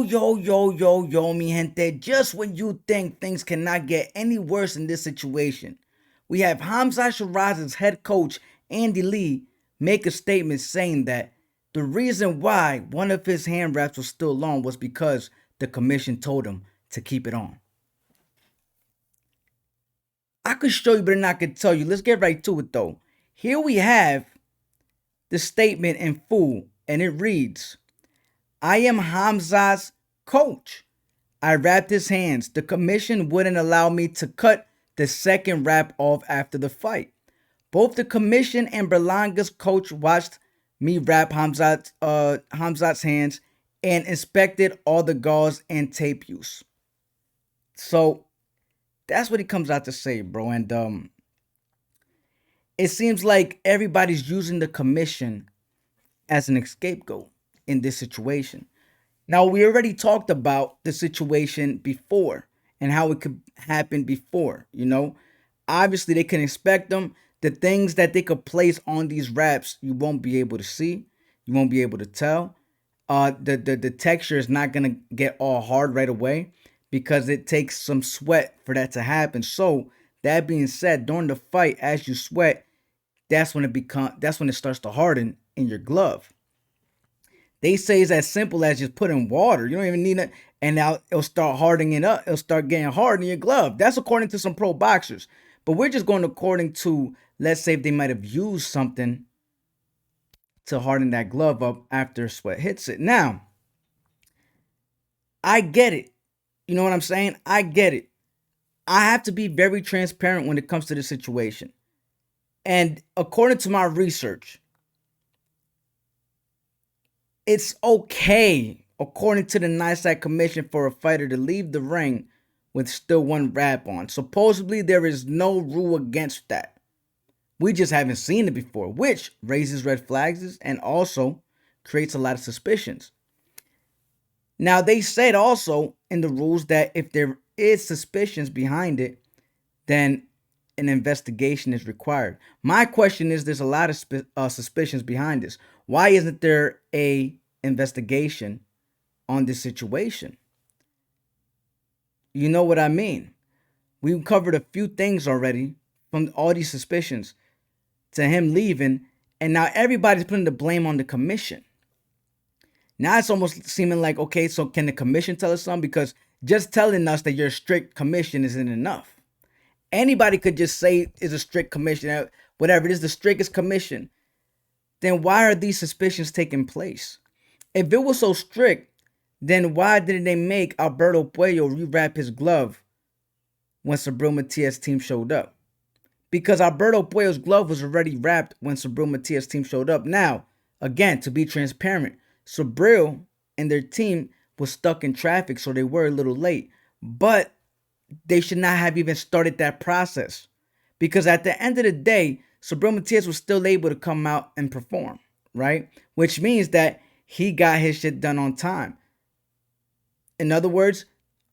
Yo, mi gente. Just when you think things cannot get any worse in this situation, we have Hamzah Sheeraz's head coach, Andy Lee, make a statement saying that the reason why one of his hand wraps was still on was because the commission told him to keep it on. I could show you, but I'm not going to tell you. Let's get right to it, though. Here we have the statement in full, and it reads, I am Hamzah's coach. I wrapped his hands. The commission wouldn't allow me to cut the second wrap off after the fight. Both the commission and Berlanga's coach watched me wrap Hamzah's hands and inspected all the gauze and tape use. So that's what he comes out to say, bro. And it seems like everybody's using the commission as an scapegoat in this situation. Now, we already talked about the situation before and how it could happen before, Obviously, they can inspect them. The things that they could place on these wraps, you won't be able to see. You won't be able to tell. The texture is not going to get all hard right away because it takes some sweat for that to happen. So, that being said, during the fight, as you sweat, that's when it starts to harden in your glove. They say it's as simple as just putting water. You don't even need it, and now it'll start hardening it up. It'll start getting hard in your glove. That's according to some pro boxers. But we're just going according to, let's say, if they might have used something to harden that glove up after sweat hits it. Now, I get it. You know what I'm saying? I get it. I have to be very transparent when it comes to this situation. And according to my research, it's okay, according to the NYSAC commission, for a fighter to leave the ring with still one wrap on. Supposedly, there is no rule against that. We just haven't seen it before, which raises red flags and also creates a lot of suspicions. Now, they said also in the rules that if there is suspicions behind it, then an investigation is required. My question is, there's a lot of suspicions behind this. Why isn't there a investigation on this situation? You know what I mean? We covered a few things already, from all these suspicions to him leaving, and now everybody's putting the blame on the commission. Now it's almost seeming like, okay, so can the commission tell us something? Because just telling us that you're a strict commission isn't enough. Anybody could just say it's a strict commission, whatever it is, the strictest commission. Then why are these suspicions taking place? If it was so strict, then why didn't they make Alberto Puello rewrap his glove when Subriel Matias's team showed up? Because Alberto Puello's glove was already wrapped when Subriel Matias's team showed up. Now, again, to be transparent, Subriel and their team was stuck in traffic, so they were a little late. But they should not have even started that process. Because at the end of the day, Subriel Matias was still able to come out and perform, right? Which means that he got his shit done on time. In other words,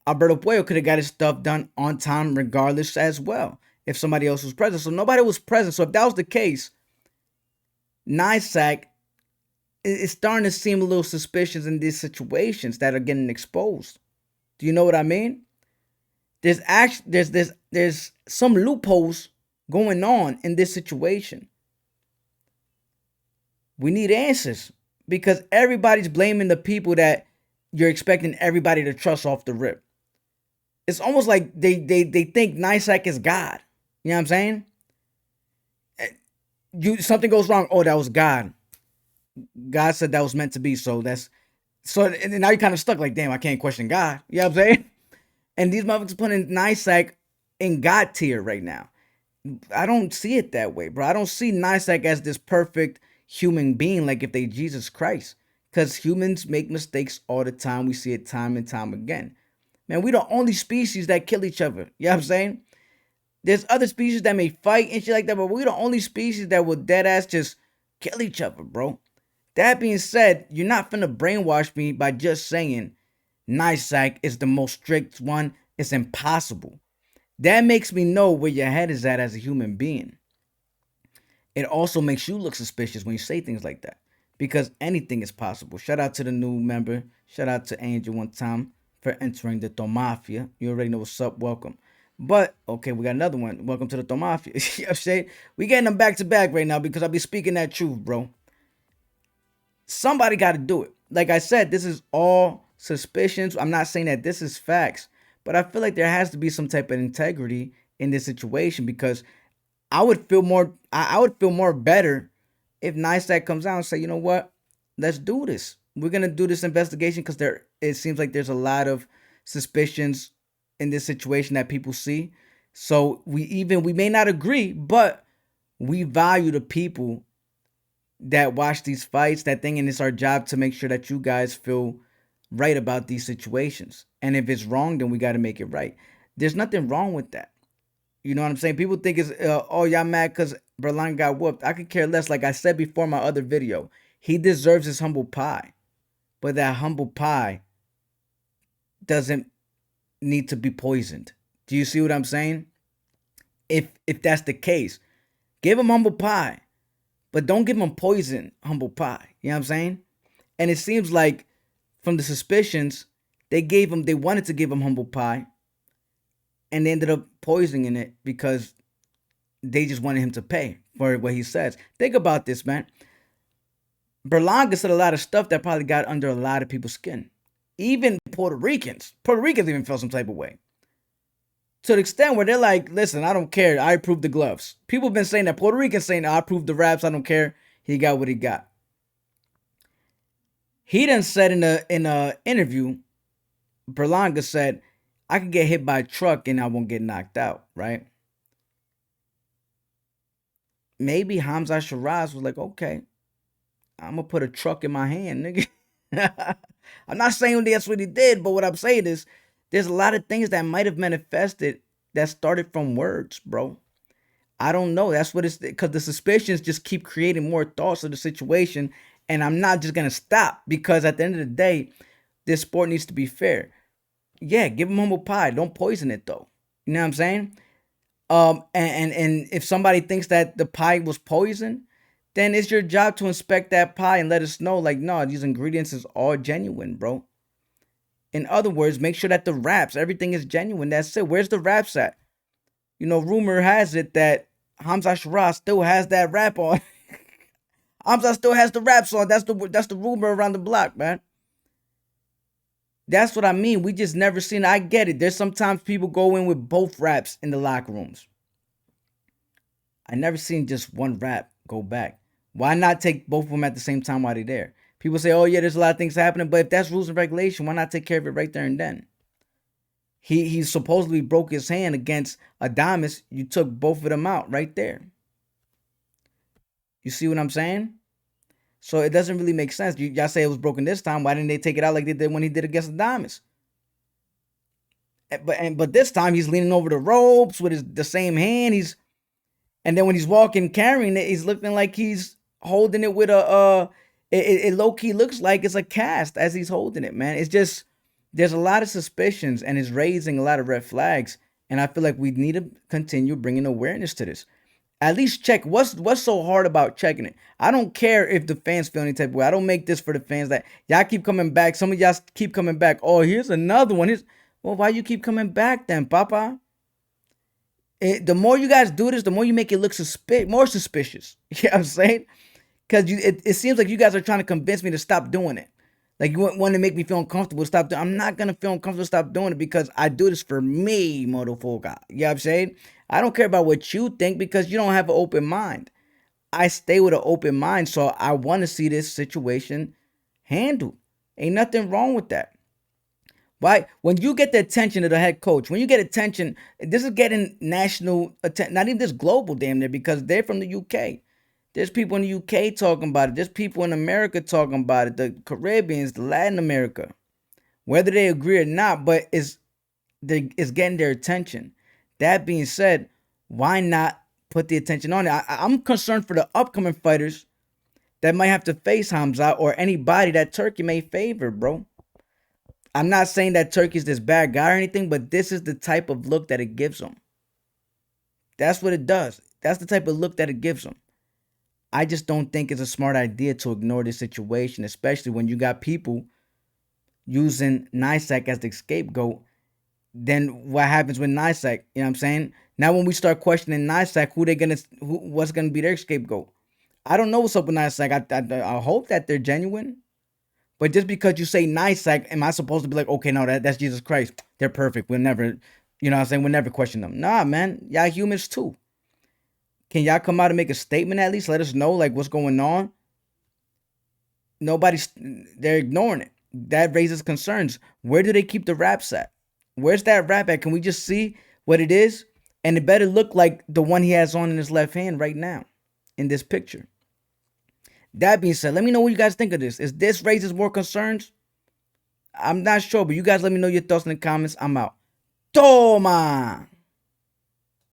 Alberto Puello could have got his stuff done on time regardless as well if somebody else was present. So nobody was present. So if that was the case, NYSAC is starting to seem a little suspicious in these situations that are getting exposed. Do you know what I mean? There's some loopholes going on in this situation. We need answers because everybody's blaming the people that you're expecting everybody to trust off the rip. It's almost like they think NYSAC is God. You know what I'm saying? Something goes wrong. Oh, that was God. God said that was meant to be. And now you're kind of stuck like, damn, I can't question God. You know what I'm saying? And these motherfuckers putting NYSAC in God tier right now. I don't see it that way, bro. I don't see NYSAC as this perfect human being like if they Jesus Christ. Because humans make mistakes all the time. We see it time and time again. Man, we the only species that kill each other. You know what I'm saying? There's other species that may fight and shit like that, but we the only species that will dead ass just kill each other, bro. That being said, you're not finna brainwash me by just saying NYSAC is the most strict one. It's impossible. That makes me know where your head is at as a human being. It also makes you look suspicious when you say things like that. because anything is possible. Shout out to the new member. Shout out to Angel one time for entering the Thon Mafia. You already know what's up. Welcome. But okay, we got another one. Welcome to the Thon Mafia. You know what I'm saying? We getting them back to back right now because I'll be speaking that truth, bro. Somebody got to do it. Like I said, this is all suspicions. I'm not saying that this is facts, but I feel like there has to be some type of integrity in this situation because I would feel more. I would feel more better if NYSAC comes out and say, you know what, let's do this. We're gonna do this investigation because there. It seems like there's a lot of suspicions in this situation that people see. So we may not agree, but we value the people that watch these fights, that thing, and it's our job to make sure that you guys feel right about these situations. And if it's wrong, then we got to make it right. There's nothing wrong with that. You know what I'm saying? People think it's, oh, y'all mad because Berlanga got whooped. I could care less. Like I said before in my other video, he deserves his humble pie. But that humble pie doesn't need to be poisoned. Do you see what I'm saying? If that's the case, give him humble pie. But don't give him poison humble pie. You know what I'm saying? And it seems like from the suspicions, they wanted to give him humble pie. And they ended up poisoning it because they just wanted him to pay for what he says. Think about this, man. Berlanga said a lot of stuff that probably got under a lot of people's skin. Even Puerto Ricans. Puerto Ricans even felt some type of way. To the extent where they're like, listen, I don't care. I approve the gloves. People have been saying that. Puerto Ricans saying, I approve the raps. I don't care. He got what he got. He done said in a interview, Berlanga said, I could get hit by a truck and I won't get knocked out, right? Maybe Hamzah Sheeraz was like, okay, I'm going to put a truck in my hand, nigga. I'm not saying that's what he did, but what I'm saying is there's a lot of things that might have manifested that started from words, bro. I don't know. That's what it's because the suspicions just keep creating more thoughts of the situation. And I'm not just going to stop because at the end of the day, this sport needs to be fair. Yeah, give him humble pie. Don't poison it though. You know what I'm saying? And if somebody thinks that the pie was poison, then it's your job to inspect that pie and let us know, like, no, these ingredients is all genuine, bro. In other words, make sure that the wraps, everything is genuine. That's it. Where's the wraps at? You know, rumor has it that Hamzah Sheeraz still has that wrap on. Hamzah still has the wraps on. That's the rumor around the block, man. That's what I mean. We just never seen it. I get it. There's sometimes people go in with both wraps in the locker rooms. I never seen just one wrap go back. Why not take both of them at the same time while they're there? People say, oh yeah, there's a lot of things happening, but if that's rules and regulation, why not take care of it right there and then? He supposedly broke his hand against Adamas. You took both of them out right there. You see what I'm saying? So it doesn't really make sense. Y'all say it was broken this time. Why didn't they take it out like they did when he did against Adamas? But this time he's leaning over the ropes with the same hand. And then when he's walking carrying it, he's looking like he's holding it with it low key looks like it's a cast as he's holding it, man. It's just there's a lot of suspicions and it's raising a lot of red flags. And I feel like we need to continue bringing awareness to this. At least check what's so hard about checking it. I don't care if the fans feel any type of way. I don't make this for the fans that y'all keep coming back. Some of y'all keep coming back. Oh, here's another one. Well, why you keep coming back then, Papa? The more you guys do this, the more you make it look more suspicious. You know what I'm saying? Because it seems like you guys are trying to convince me to stop doing it. Like you want to make me feel uncomfortable to stop doing it. I'm not going to feel uncomfortable to stop doing it because I do this for me, motherfucker. You know what I'm saying? I don't care about what you think because you don't have an open mind. I stay with an open mind, so I want to see this situation handled. Ain't nothing wrong with that. Right? When you get the attention of the head coach, when you get attention, this is getting national attention, not even this global damn near, because they're from the UK. There's people in the UK talking about it. There's people in America talking about it. The Caribbeans, the Latin America. Whether they agree or not, but it's getting their attention. That being said, why not put the attention on it? I'm concerned for the upcoming fighters that might have to face Hamzah or anybody that Turkey may favor, bro. I'm not saying that Turkey's this bad guy or anything, but this is the type of look that it gives them. That's what it does. That's the type of look that it gives them. I just don't think it's a smart idea to ignore this situation, especially when you got people using NYSAC as the scapegoat. Then what happens with NYSAC? You know what I'm saying? Now when we start questioning NYSAC, what's gonna be their scapegoat? I don't know what's up with NYSAC. I hope that they're genuine. But just because you say NYSAC, am I supposed to be like, okay, no, that's Jesus Christ. They're perfect. We'll never, you know what I'm saying? We'll never question them. Nah, man. Y'all humans too. Can y'all come out and make a statement at least? Let us know like what's going on. They're ignoring it. That raises concerns. Where do they keep the raps at? Where's that rap at? Can we just see what it is? And it better look like the one he has on in his left hand right now in this picture. That being said, let me know what you guys think of this. Is this raises more concerns? I'm not sure, but you guys let me know your thoughts in the comments. I'm out. Toma!